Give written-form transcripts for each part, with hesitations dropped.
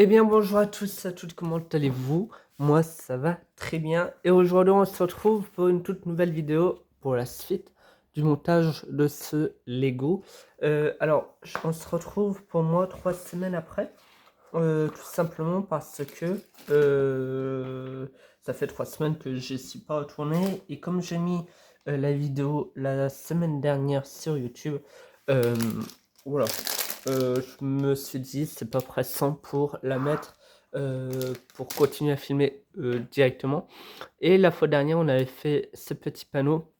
Eh bien bonjour à tous, à toutes, comment allez-vous? Moi ça va très bien et aujourd'hui on se retrouve pour une toute nouvelle vidéo pour la suite du montage de ce Lego. On se retrouve pour moi 3 semaines après, tout simplement parce que ça fait 3 semaines que je suis pas retourné et comme j'ai mis la vidéo la semaine dernière sur YouTube, euh, voilà, je me suis dit c'est pas pressant pour la mettre pour continuer à filmer directement. Et la fois dernière on avait fait ce petit panneau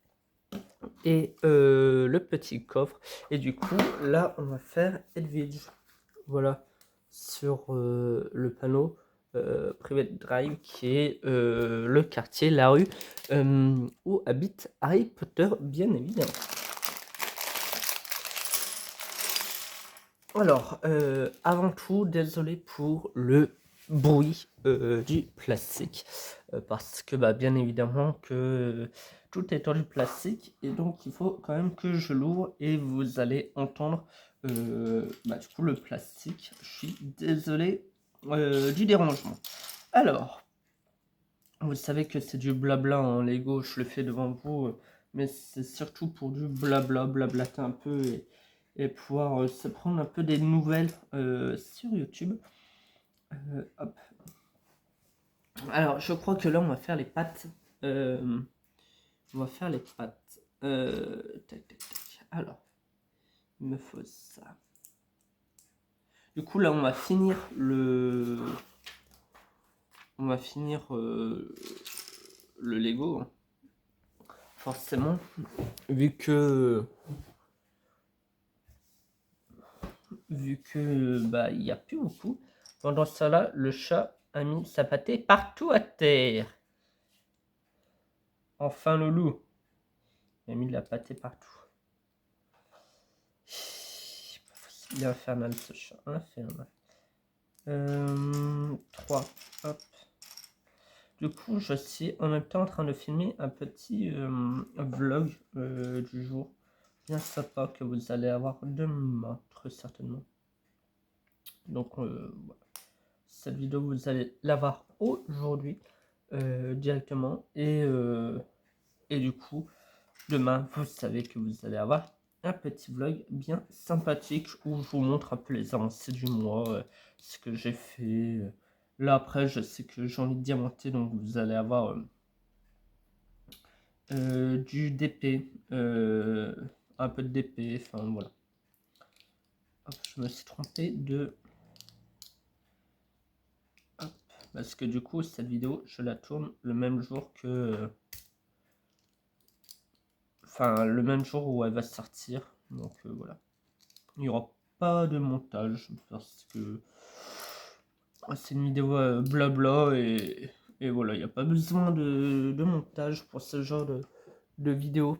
et le petit coffre et du coup là on va faire Edwidge, voilà, sur le panneau Private Drive qui est le quartier, la rue où habite Harry Potter bien évidemment. Alors, avant tout, désolé pour le bruit du plastique, parce que bien évidemment que tout est en du plastique et donc il faut quand même que je l'ouvre et vous allez entendre du coup le plastique. Je suis désolé du dérangement. Alors, vous savez que c'est du blabla en Lego, je le fais devant vous, mais c'est surtout pour du blabla, blablater un peu et pouvoir se prendre un peu des nouvelles sur YouTube. Hop. Alors, je crois que là, on va faire les pattes. On va faire les pattes. Tac, tac, tac. Alors, il me faut ça. Du coup, là, on va finir le... On va finir le Lego. Forcément. Vu que... il n'y a plus beaucoup. Pendant ça là, le chat a mis sa pâtée partout à terre. Enfin le loup, il a mis de la pâtée partout. Il est infernal ce chat, infernal. 3, hop. Du coup, je suis en même temps en train de filmer un petit vlog du jour. Bien sympa que vous allez avoir demain, très certainement. Donc, voilà. Cette vidéo, vous allez l'avoir aujourd'hui directement. Et du coup, demain, vous savez que vous allez avoir un petit vlog bien sympathique où je vous montre un peu les avancées du mois, ce que j'ai fait. Là, après, je sais que j'ai envie de diamanter, donc vous allez avoir du DP, un peu de DP, enfin voilà. Hop, je me suis trompé de... Hop, parce que du coup, cette vidéo, je la tourne le même jour que... Enfin, le même jour où elle va sortir. Donc voilà. Il n'y aura pas de montage parce que c'est une vidéo blabla et voilà, il n'y a pas besoin de montage pour ce genre de vidéo.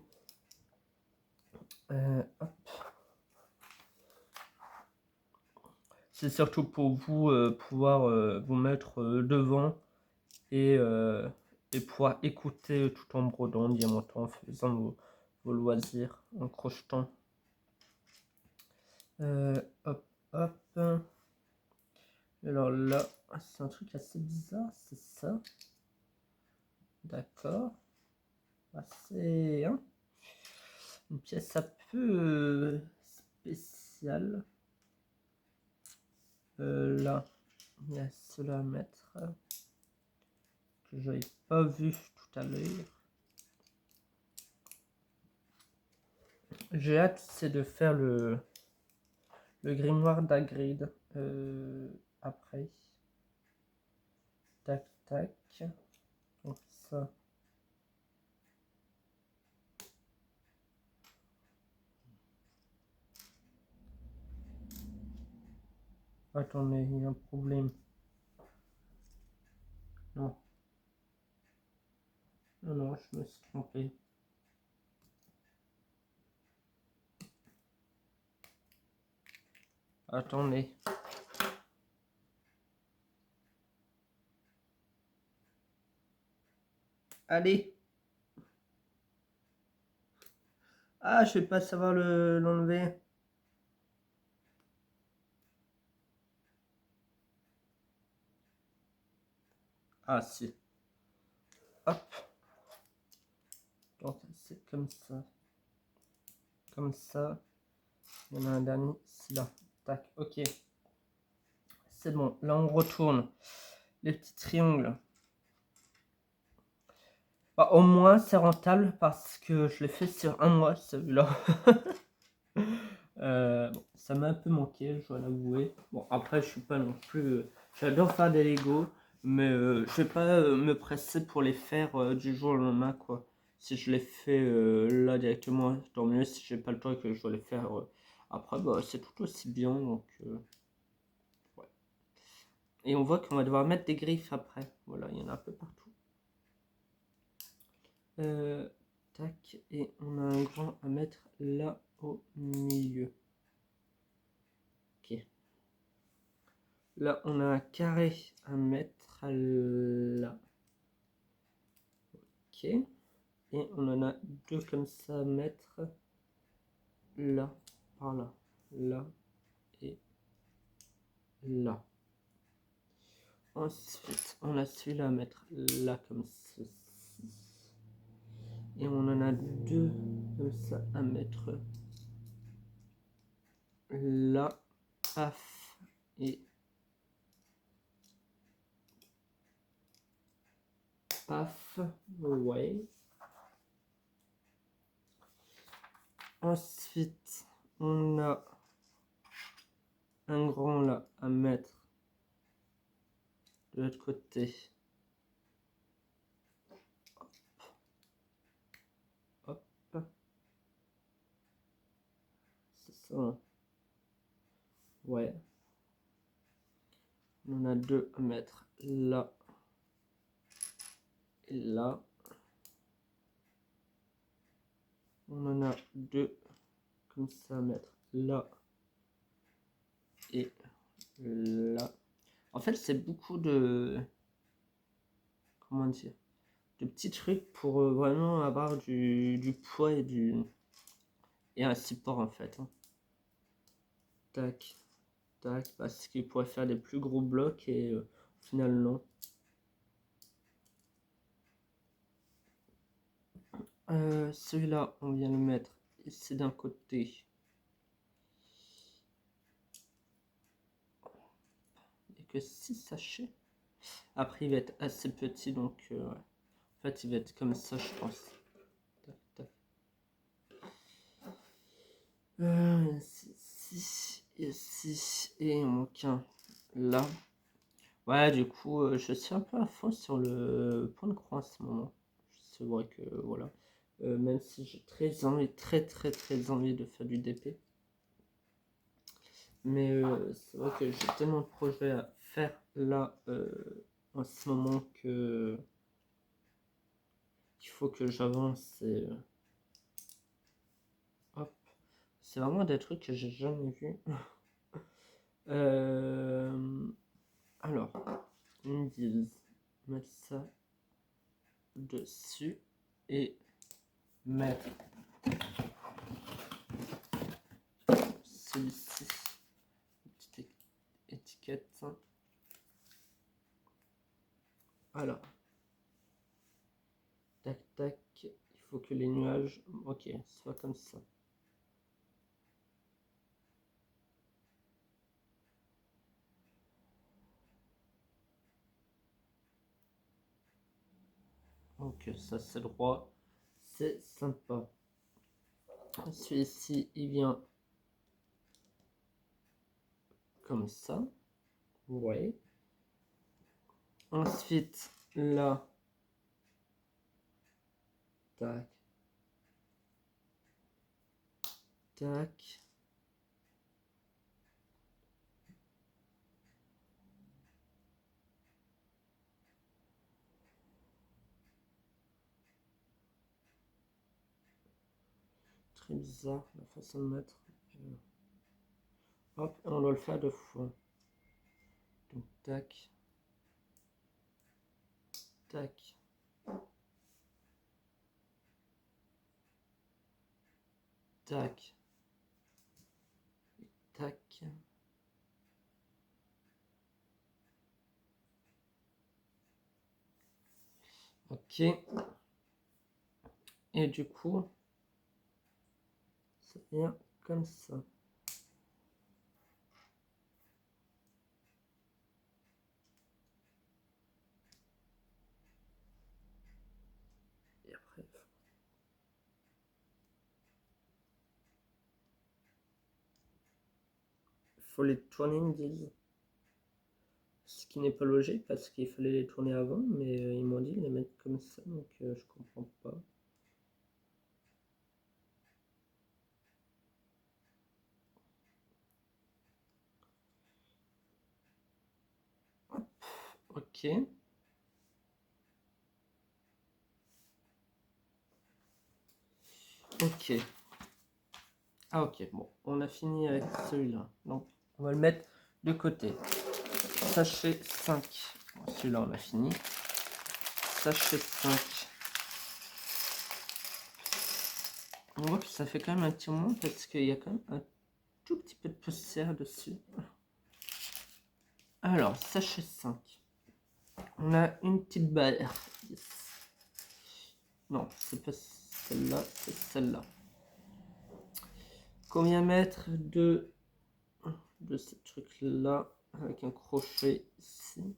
Hop. C'est surtout pour vous pouvoir vous mettre devant et, et pouvoir écouter tout en brodant, diamantant, en faisant vos loisirs, en crochetant. Hop, hop. Alors là, c'est un truc assez bizarre, c'est ça. D'accord. C'est une pièce un peu spéciale. Là, il y a cela à mettre que j'avais pas vu tout à l'heure. J'ai hâte, c'est de faire le grimoire d'Hagrid après. Tac, tac. Donc ça. Attendez, il y a un problème. Non. Non, non, je me suis trompé. Attendez. Allez. Ah, je vais pas savoir l'enlever. Ah si. Hop. Donc c'est comme ça. Comme ça. Il y en a un dernier, c'est là. Tac, ok. C'est bon. Là on retourne les petits triangles. Bah, au moins c'est rentable parce que je l'ai fait sur un mois celui-là. Bon, ça m'a un peu manqué, je dois l'avouer. Bon, après, je suis pas non plus. J'adore faire des Lego, mais je vais pas me presser pour les faire du jour au lendemain, quoi. Si je les fais là directement, tant mieux. Si j'ai pas le temps et que je dois les faire après, bah, c'est tout aussi bien. Donc, ouais. Et on voit qu'on va devoir mettre des griffes après. Voilà, il y en a un peu partout. Tac, et on a un grand à mettre là au milieu. Ok. Là, on a un carré à mettre là. Ok. Et on en a deux comme ça à mettre là, par là, là et là. Ensuite, on a celui-là à mettre là comme ceci. Et on en a deux comme ça à mettre là, paf, et paf, ouais. Ensuite, on a un grand là à mettre de l'autre côté. Hop. C'est ça. Ouais. On en a deux à mettre là et là. On en a deux comme ça à mettre là et là. En fait, c'est beaucoup de... Comment dire? De petits trucs pour vraiment avoir du poids et un support en fait. Hein. Tac, tac, parce qu'il pourrait faire des plus gros blocs et au final non. Celui-là, on vient le mettre ici d'un côté. Et que 6 sachets. Après, il va être assez petit, donc en fait, il va être comme ça, je pense. Tac, tac. Ici, et il manque un là. Ouais, du coup, je suis un peu à fond sur le point de croix en ce moment. C'est vrai que voilà. Même si j'ai très envie, très envie de faire du DP. Mais c'est vrai que j'ai tellement de projets à faire là en ce moment que qu'il faut que j'avance et hop. C'est vraiment des trucs que j'ai jamais vus. Alors, ils me disent mettre ça dessus et mettre celui-ci, petite étiquette. Alors, tac tac, il faut que les nuages, ok, soient comme ça. Donc ça c'est droit, c'est sympa. Celui-ci il vient comme ça, ouais. Ensuite là, tac, tac. Très bizarre la façon de mettre. Hop, on doit le faire deux fois. Donc tac, tac. Tac. Tac. Ok. Et du coup, ça vient comme ça. Et après, il faut les tourner, ils me disent. Ce qui n'est pas logique parce qu'il fallait les tourner avant, mais ils m'ont dit de les mettre comme ça, donc je comprends pas. Hop, ok. Ok. Ah ok, bon, on a fini avec celui-là. Donc, on va le mettre de côté. Sachet 5. Bon, celui-là, on a fini. Sachet 5. On voit que ça fait quand même un petit moment parce qu'il y a quand même un tout petit peu de poussière dessus. Alors, sachet 5. On a une petite barre. Yes. Non, c'est pas celle-là, c'est celle-là. Combien mettre de ce truc-là avec un crochet ici?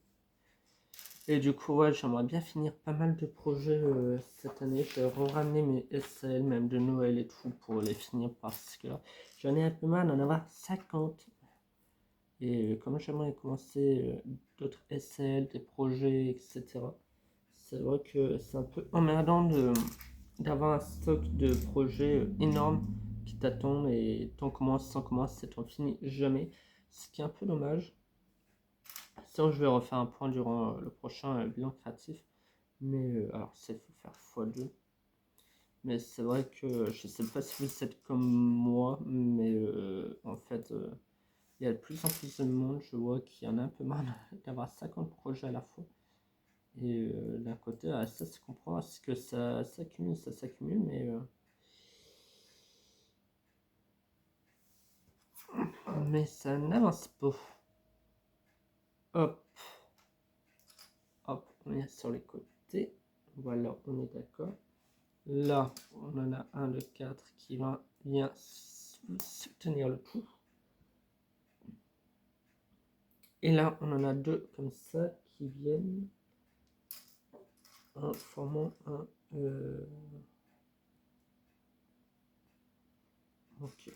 Et du coup, ouais, j'aimerais bien finir pas mal de projets cette année. Je vais ramener mes SL, même de Noël et tout, pour les finir parce que j'en ai un peu mal d'en avoir 50. Et comme j'aimerais commencer d'autres SL, des projets, etc., c'est vrai que c'est un peu emmerdant d'avoir un stock de projets énormes qui t'attendent et t'en commences, t'en commences, c'est t'en finis jamais. Ce qui est un peu dommage. Ça, je vais refaire un point durant le prochain bilan créatif. Mais alors, ça, il faut faire x2. Mais c'est vrai que je sais pas si vous êtes comme moi, mais en fait, il y a de plus en plus de monde. Je vois qu'il y en a un peu marre d'avoir 50 projets à la fois. Et d'un côté, ça se comprend parce que ça s'accumule, mais ça n'avance pas. Hop, hop, on est sur les côtés. Voilà, on est d'accord. Là, on en a un de 4 qui va bien soutenir le tout. Et là, on en a deux comme ça qui viennent en formant un... Ok.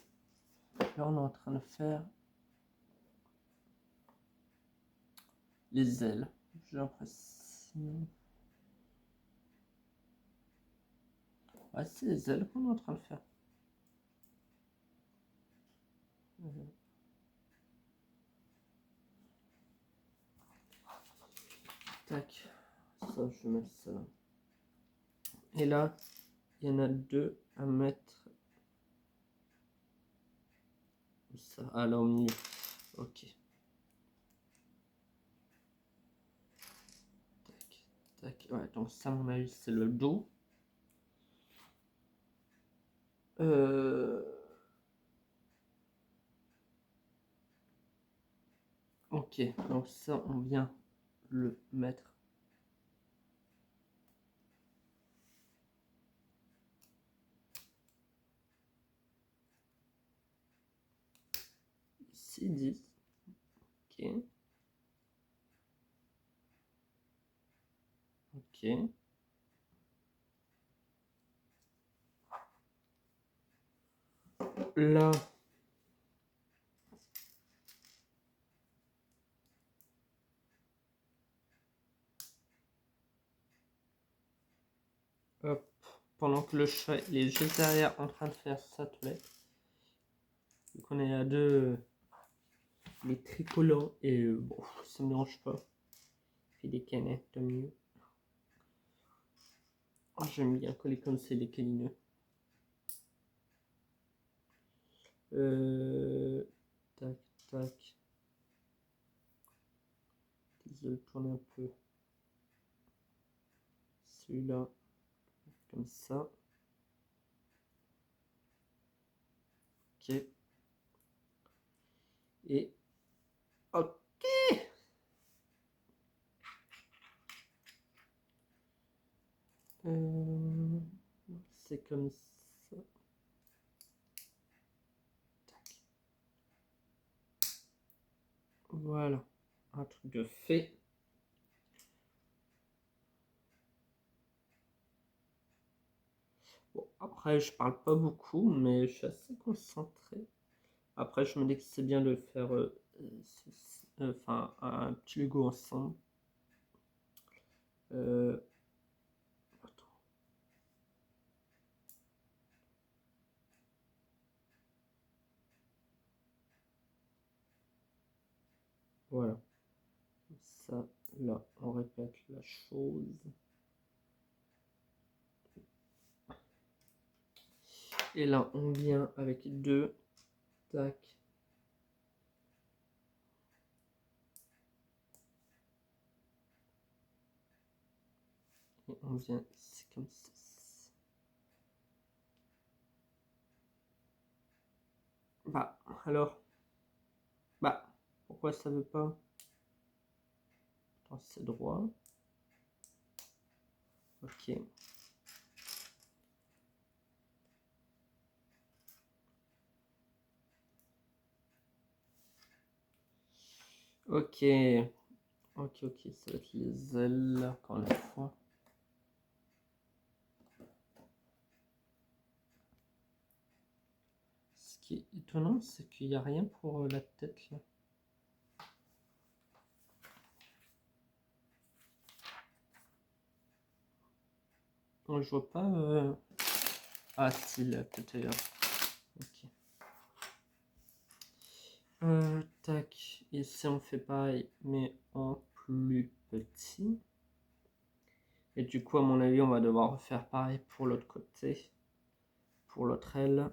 Là, on est en train de faire les ailes. J'ai l'impression... Ouais, c'est les ailes qu'on est en train de faire. Tac. Ça, je vais mettre ça là. Et là, il y en a deux à mettre. Ça, ah là au milieu. Ok. Tac, tac. Ouais, donc ça, à mon avis, c'est le dos. Ok, donc ça, on vient le mettre ici, 10. Ok. Ok. Là, hop, pendant que le chat il est juste derrière en train de faire sa toilette. Donc on est à deux les tricolores et bon, ça me dérange pas. Fait des canettes de mieux. Oh, j'aime bien coller comme c'est les câlineux. Tac, tac. Je vais le tourner un peu. Celui-là, comme ça. Ok. Et ok. c'est comme ça. Tac. Voilà, un truc de fait. Bon, après, je parle pas beaucoup, mais je suis assez concentré. Après, je me dis que c'est bien de faire un petit Lego ensemble. Attends. Voilà. Ça, là, on répète la chose. Et là, on vient avec deux. Tac. Et on vient ici comme ça. Bah, alors. Bah, pourquoi ça veut pas? Attends, c'est droit. Ok. Ok. Ok, ça va être les ailes, encore une fois. Ce qui est étonnant, c'est qu'il n'y a rien pour la tête, là. Non, je vois pas... Ah, si, la tête ailleurs. Ok. Tac. Ici, on fait pareil, mais en plus petit. Et du coup, à mon avis, on va devoir refaire pareil pour l'autre côté. Pour l'autre aile.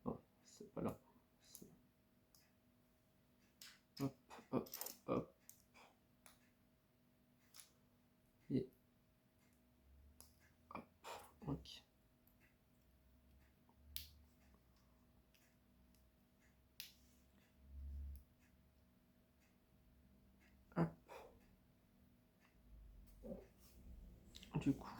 Non, c'est pas là. Hop, hop, hop. Et hop, ok. Hop. Du coup.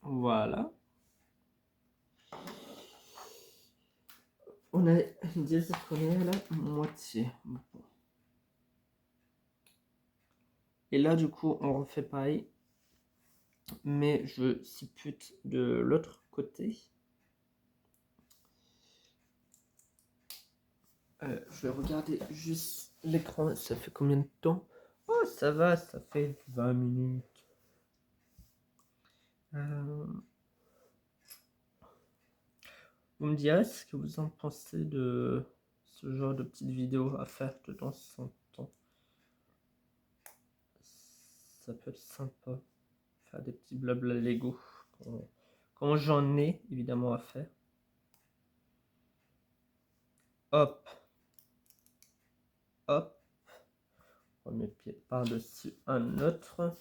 Voilà. On a dit qu'on est à la moitié. Bon. Et là, du coup, on refait pareil. Mais je suppute de l'autre côté. Je vais regarder juste l'écran. Ça fait combien de temps? Oh, ça va, ça fait 20 minutes. Vous me direz ce que vous en pensez de ce genre de petites vidéos à faire de temps en temps. Ça peut être sympa. Faire des petits blabla Lego. Quand j'en ai évidemment à faire. Hop. Hop. On met pied par-dessus un autre.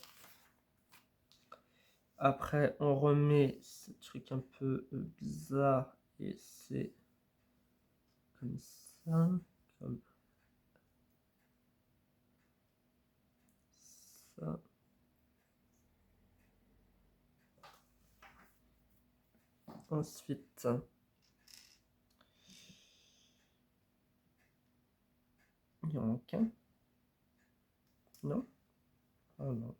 Après, on remet ce truc un peu bizarre et c'est comme ça, comme ça. Ensuite, il y en a qu'un. Non? Ah non.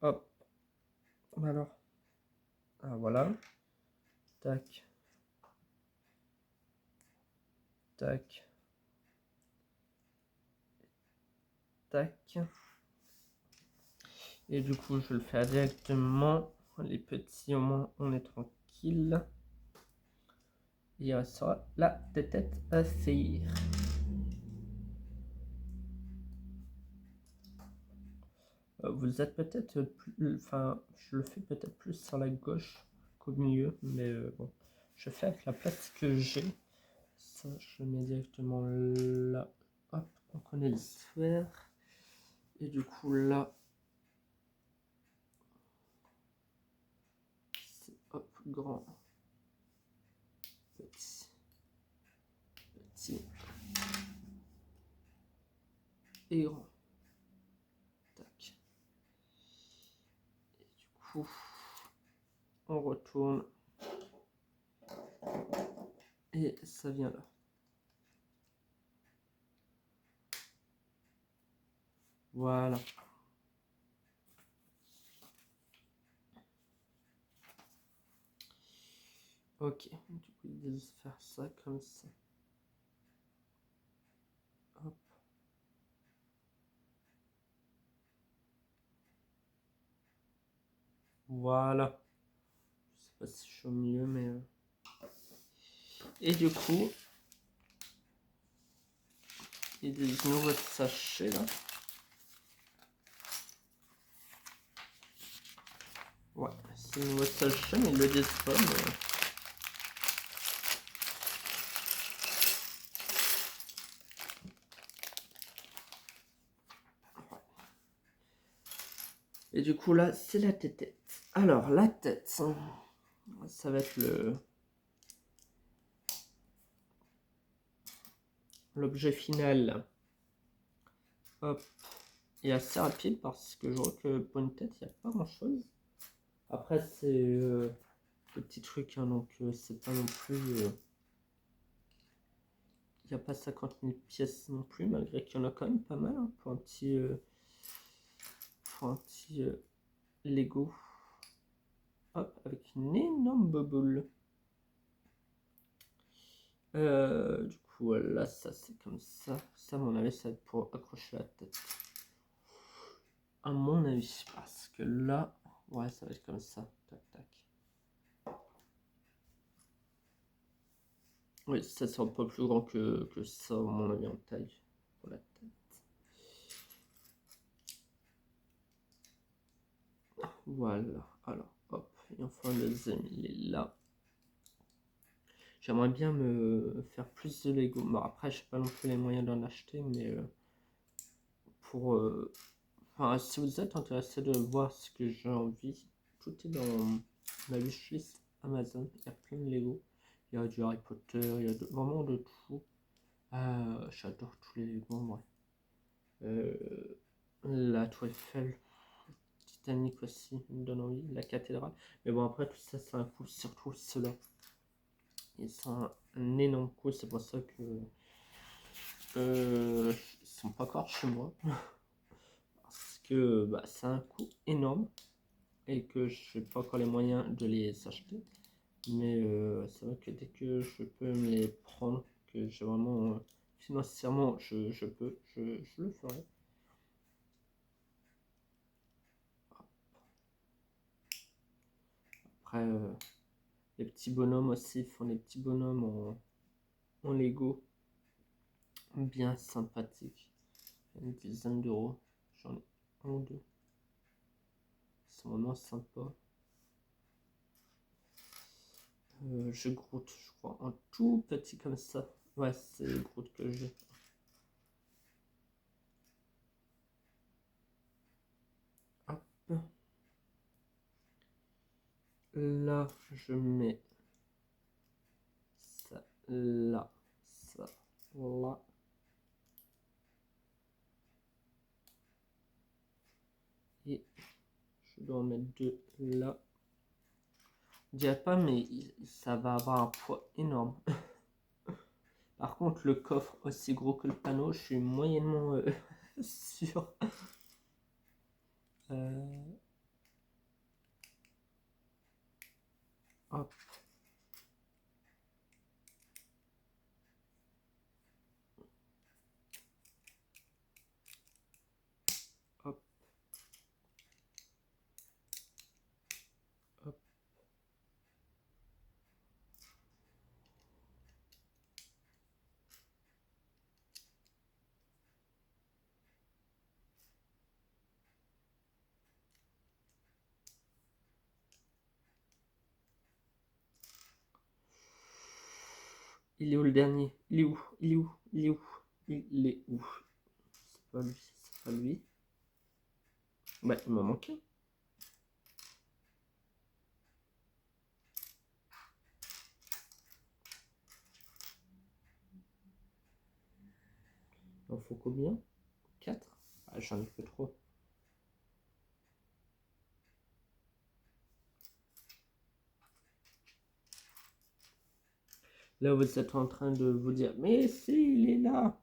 Hop. Alors. Ah voilà. Tac. Tac. Tac. Et du coup, je vais le faire directement. Les petits, au moins, on est tranquille. Il restera la tête à faire. Vous êtes peut-être plus... Enfin, je le fais peut-être plus sur la gauche au milieu, mais bon, je fais avec la place que j'ai. Ça, je le mets directement là. Hop, on connaît les sphères. Et du coup, là, c'est hop, grand, petit, petit et grand. Tac. Et du coup, on retourne. Et ça vient là. Voilà. Ok, du coup, il doit faire ça comme ça. Hop. Voilà. Je sais pas si je suis au milieu, mais... Et du coup, il y a des nouveaux sachets là. Ouais, c'est un nouveau sachet, mais ils le disent pas. Mais... Et du coup, là, c'est la tête. Alors, la tête, ça va être l'objet final. Hop. Et assez rapide parce que je vois que pour une tête, il n'y a pas grand chose. Après, c'est des petits trucs, hein, donc c'est pas non plus. Il n'y a pas 50 000 pièces non plus, malgré qu'il y en a quand même pas mal hein, pour un petit, Lego. Hop, avec une énorme boule. Du coup, là, ça c'est comme ça. Ça, à mon avis, ça va être pour accrocher la tête. À mon avis, parce que là, ouais, ça va être comme ça. Tac, tac. Oui, ça sera pas plus grand que ça, à mon avis, en taille pour la tête. Voilà, alors, hop, et enfin le deuxième, il est là. J'aimerais bien me faire plus de Lego. Bon, après, je n'ai pas non plus les moyens d'en acheter, mais pour... Enfin, si vous êtes intéressé de voir ce que j'ai envie, tout est dans ma wishlist Amazon. Il y a plein de Lego. Il y a du Harry Potter, il y a vraiment de tout. J'adore tous les Lego, moi. La Tour Eiffel, Titanic aussi, me donne envie. La cathédrale. Mais bon, après, tout ça, c'est un coup, surtout ceux-là. Et c'est un énorme coup, c'est pour ça que ils sont pas encore chez moi. Parce que bah, c'est un coût énorme et que je n'ai pas encore les moyens de les acheter. Mais c'est vrai que dès que je peux me les prendre, que j'ai vraiment financièrement, je peux, je le ferai. Après, les petits bonhommes aussi font des petits bonhommes en Lego bien sympathiques. Une dizaine d'euros, j'en ai un ou deux. Ils sont vraiment sympas. Je Groot, je crois, un tout petit comme ça. Ouais, c'est Groot que j'ai. Hop. Là, je mets ça là, ça là. Et je dois en mettre deux là. Je dirais pas, mais ça va avoir un poids énorme. Par contre, le coffre aussi gros que le panneau, je suis moyennement sûr. Hop. Hop. Hop. Il est où le dernier? Il est où? Il est où? Il est où? Il est où? C'est pas lui, c'est pas lui. Bah, il m'en manque un. Il en faut combien? 4? Ah, j'en ai que 3. Là, vous êtes en train de vous dire, mais si, il est là.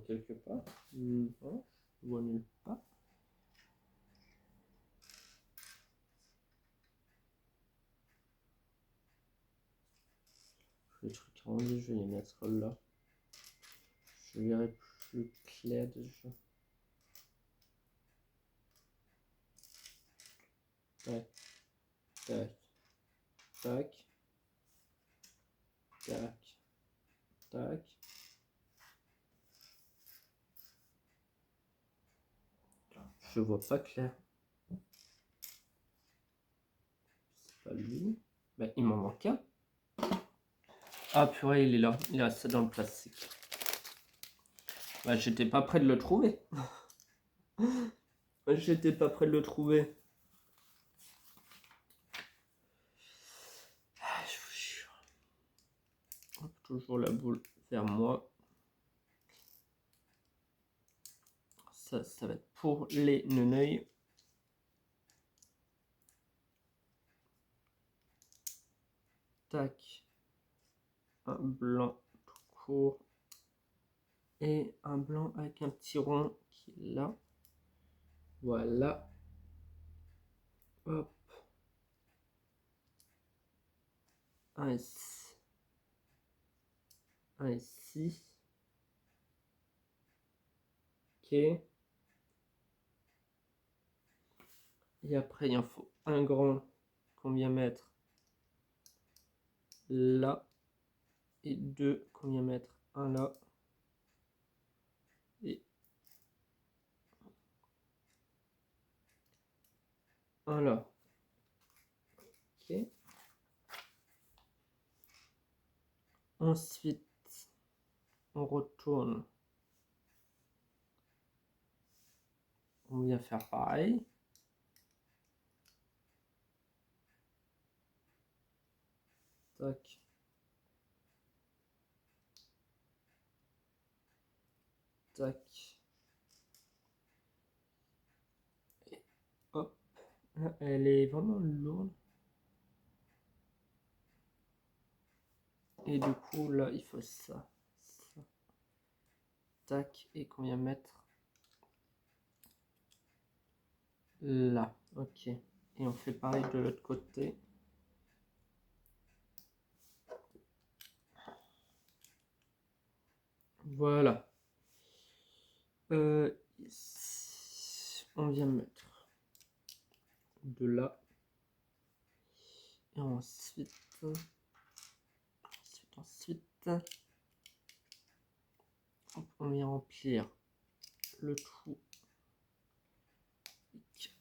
Quelque part. Non, je vois nulle part. Les trucs rendus, je vais les mettre là. Je verrai plus clair déjà. Tac, tac, tac, tac, tac. Je vois pas clair. C'est pas lui. Bah, il m'en manque un. Ah purée, il est là. Il est resté dans le plastique. Bah, j'étais pas prêt de le trouver. J'étais pas prêt de le trouver. Ah, je vous jure. Hop, toujours la boule vers moi. Ça va être pour les neneuils. Tac. Un blanc tout court. Et un blanc avec un petit rond qui est là. Voilà. Hop. Un ici. Un ici. Ok. Et après, il en faut un grand qu'on vient mettre là. Et deux qu'on vient mettre un là. Et un là. Ok. Ensuite, on retourne. On vient faire pareil. Tac. Tac. Et hop. Là, elle est vraiment lourde. Et du coup, là, il faut ça. Ça. Tac. Et qu'on vient mettre là. Ok. Et on fait pareil de l'autre côté. Voilà. Ici, on vient mettre de là. Et ensuite, on vient remplir le trou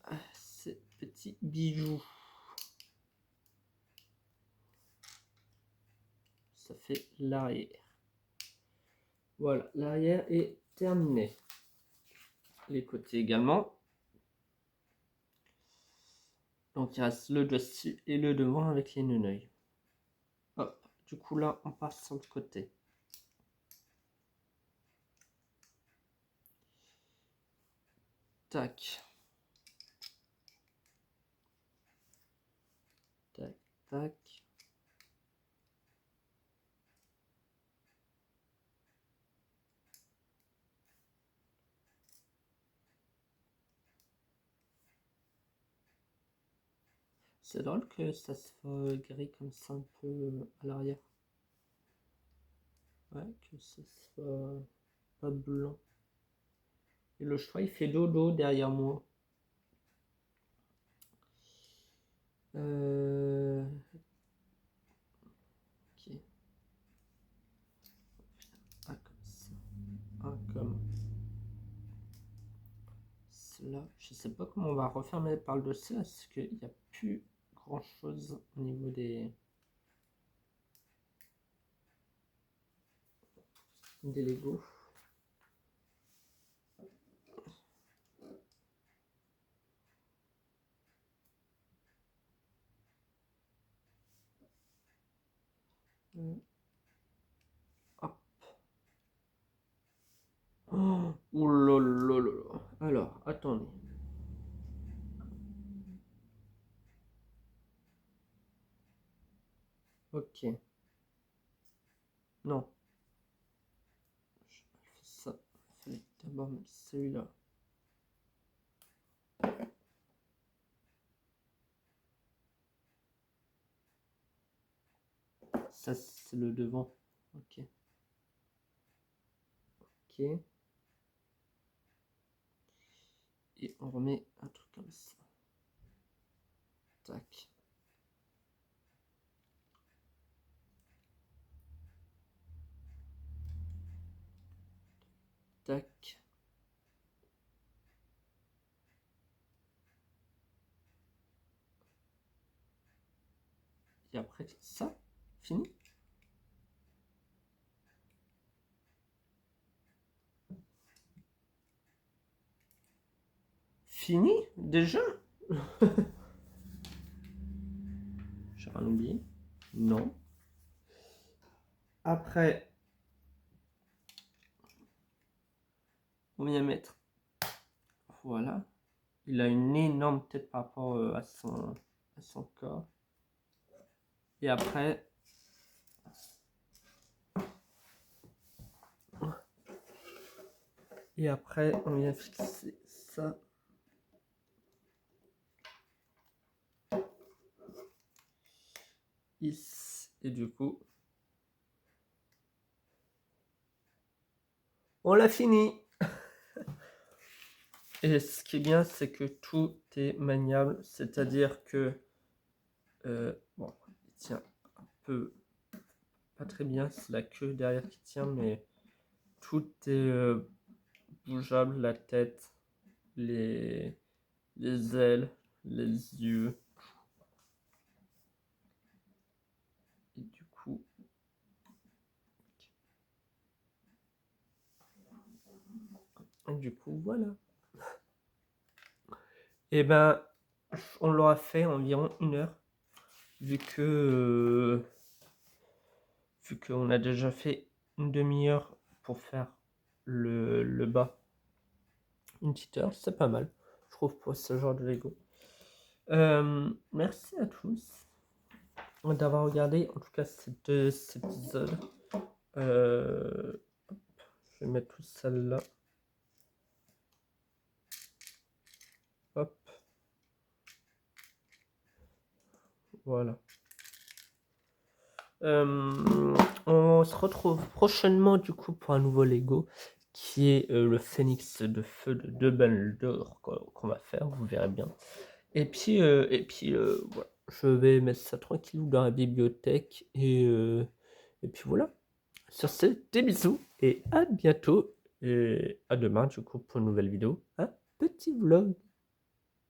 avec ces petits bijoux. Ça fait l'arrière. Voilà, l'arrière est terminé. Les côtés également. Donc il reste le dessus et le devant avec les neneuils. Hop, du coup là on passe sur le côté. Tac. Tac, tac. C'est drôle que ça soit gris comme ça un peu à l'arrière. Ouais, que ça soit pas blanc. Et le choix il fait dodo derrière moi. Ok. Un comme ça. Un comme cela. Je sais pas comment on va refermer par le dessus parce qu'il n'y a plus grand chose au niveau des Lego. Hop. Oh, oulolololo. Alors, attendez. Ok. Non. Je fais ça. Il fallait d'abord mettre celui-là. Ça, c'est le devant. Ok. Ok. Et on remet un truc comme ça. Tac. Tac. Et après, ça, fini. Fini déjà? J'ai rien oublié? Non. Après, on vient mettre. Voilà. Il a une énorme tête par rapport à son corps. Et après, on vient fixer ça. Ici. Et du coup, on l'a fini. Et ce qui est bien, c'est que tout est maniable. C'est-à-dire que, bon, il tient un peu, pas très bien. C'est la queue derrière qui tient, mais tout est bougeable. La tête, les ailes, les yeux. Et du coup, voilà. Et ben, on l'aura fait environ 1 heure, vu qu'on a déjà fait une demi-heure pour faire le bas. Une petite heure, c'est pas mal, je trouve, pour ce genre de Lego. Merci à tous d'avoir regardé, en tout cas, cet épisode. Je vais mettre tout ça là. Hop. Voilà. On se retrouve prochainement du coup pour un nouveau Lego qui est le Phénix de feu de Dumbledore qu'on va faire, vous verrez bien. Et puis voilà, je vais mettre ça tranquille dans la bibliothèque et puis voilà. Sur ce, des bisous et à bientôt et à demain du coup pour une nouvelle vidéo, un petit vlog.